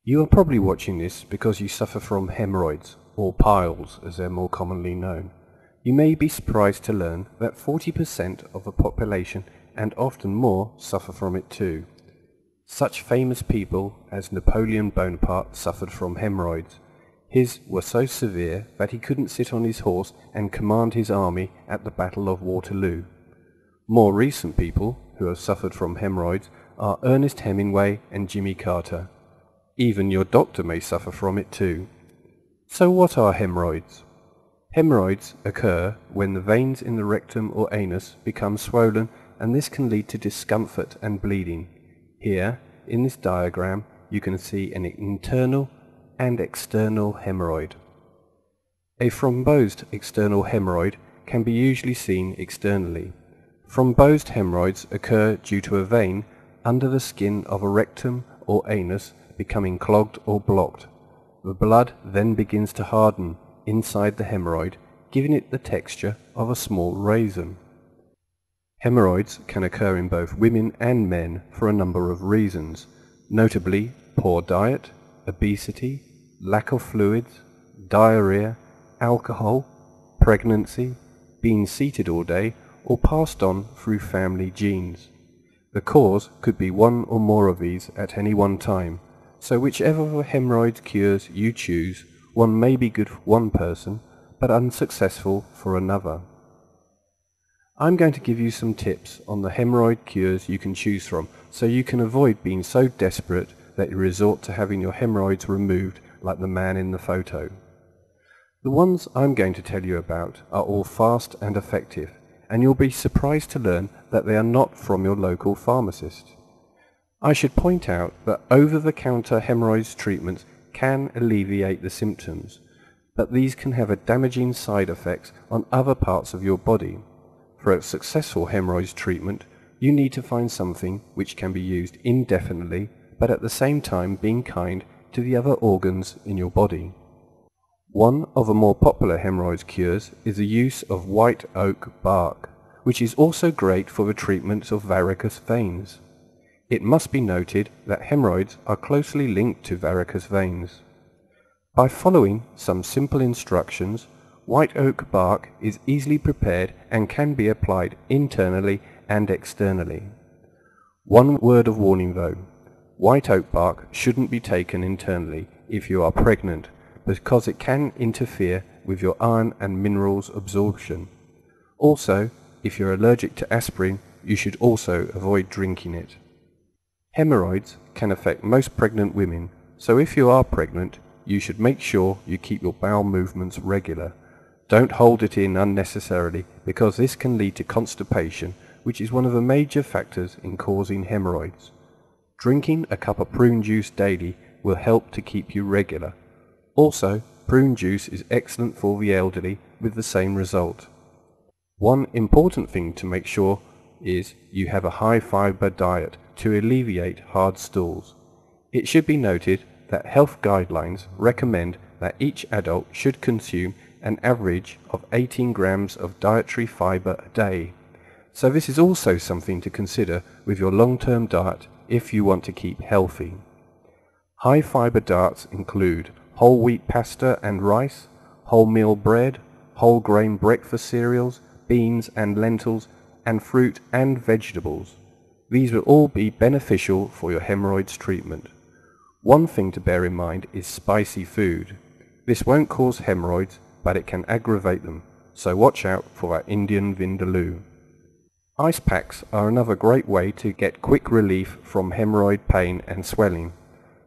You are probably watching this because you suffer from hemorrhoids, or piles as they're more commonly known. You may be surprised to learn that 40% of the population, and often more, suffer from it too. Such famous people as Napoleon Bonaparte suffered from hemorrhoids. His were so severe that he couldn't sit on his horse and command his army at the Battle of Waterloo. More recent people who have suffered from hemorrhoids are Ernest Hemingway and Jimmy Carter. Even your doctor may suffer from it too. So what are hemorrhoids? Hemorrhoids occur when the veins in the rectum or anus become swollen, and this can lead to discomfort and bleeding. Here, in this diagram, you can see an internal and external hemorrhoid. A thrombosed external hemorrhoid can be usually seen externally. Thrombosed hemorrhoids occur due to a vein under the skin of a rectum or anus becoming clogged or blocked. The blood then begins to harden inside the hemorrhoid, giving it the texture of a small raisin. Hemorrhoids can occur in both women and men for a number of reasons, notably poor diet, obesity, lack of fluids, diarrhea, alcohol, pregnancy, being seated all day, or passed on through family genes. The cause could be one or more of these at any one time, so whichever of the hemorrhoid cures you choose, one may be good for one person, but unsuccessful for another. I'm going to give you some tips on the hemorrhoid cures you can choose from, so you can avoid being so desperate that you resort to having your hemorrhoids removed like the man in the photo. The ones I'm going to tell you about are all fast and effective, and you'll be surprised to learn that they are not from your local pharmacist. I should point out that over-the-counter hemorrhoids treatments can alleviate the symptoms, but these can have damaging side effects on other parts of your body. For a successful hemorrhoids treatment, you need to find something which can be used indefinitely, but at the same time being kind to the other organs in your body. One of the more popular hemorrhoids cures is the use of white oak bark, which is also great for the treatment of varicose veins. It must be noted that hemorrhoids are closely linked to varicose veins. By following some simple instructions, white oak bark is easily prepared and can be applied internally and externally. One word of warning though, white oak bark shouldn't be taken internally if you are pregnant, because it can interfere with your iron and minerals absorption. Also, if you're allergic to aspirin, you should also avoid drinking it. Hemorrhoids can affect most pregnant women, so if you are pregnant, you should make sure you keep your bowel movements regular. Don't hold it in unnecessarily, because this can lead to constipation, which is one of the major factors in causing hemorrhoids. Drinking a cup of prune juice daily will help to keep you regular. Also, prune juice is excellent for the elderly with the same result. One important thing to make sure is you have a high fiber diet to alleviate hard stools. It should be noted that health guidelines recommend that each adult should consume an average of 18 grams of dietary fiber a day. So this is also something to consider with your long-term diet if you want to keep healthy. High fiber diets include whole wheat pasta and rice, wholemeal bread, whole grain breakfast cereals, beans and lentils, and fruit and vegetables. These will all be beneficial for your hemorrhoids treatment. One thing to bear in mind is spicy food. This won't cause hemorrhoids, but it can aggravate them, so watch out for that Indian vindaloo. Ice packs are another great way to get quick relief from hemorrhoid pain and swelling.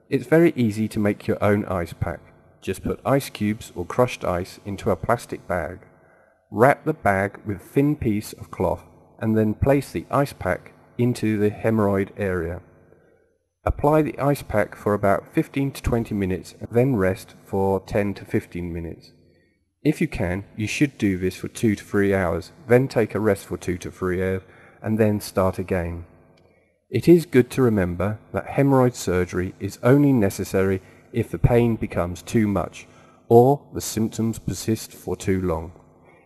It's very easy to make your own ice pack. Just put ice cubes or crushed ice into a plastic bag. Wrap the bag with a thin piece of cloth and then place the ice pack into the hemorrhoid area. Apply the ice pack for about 15 to 20 minutes and then rest for 10 to 15 minutes. If you can, you should do this for 2 to 3 hours, then take a rest for 2 to 3 hours and then start again. It is good to remember that hemorrhoid surgery is only necessary if the pain becomes too much or the symptoms persist for too long.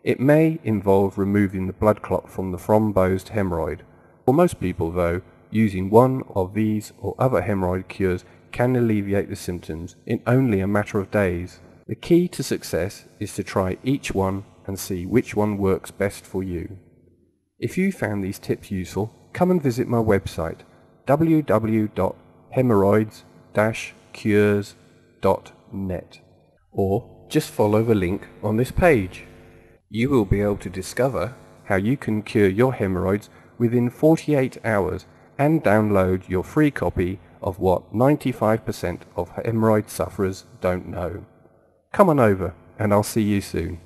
It may involve removing the blood clot from the thrombosed hemorrhoid. For most people though, using one of these or other hemorrhoid cures can alleviate the symptoms in only a matter of days. The key to success is to try each one and see which one works best for you. If you found these tips useful, come and visit my website www.hemorrhoids-cures.net or just follow the link on this page. You will be able to discover how you can cure your hemorrhoids within 48 hours and download your free copy of what 95% of hemorrhoid sufferers don't know. Come on over and I'll see you soon.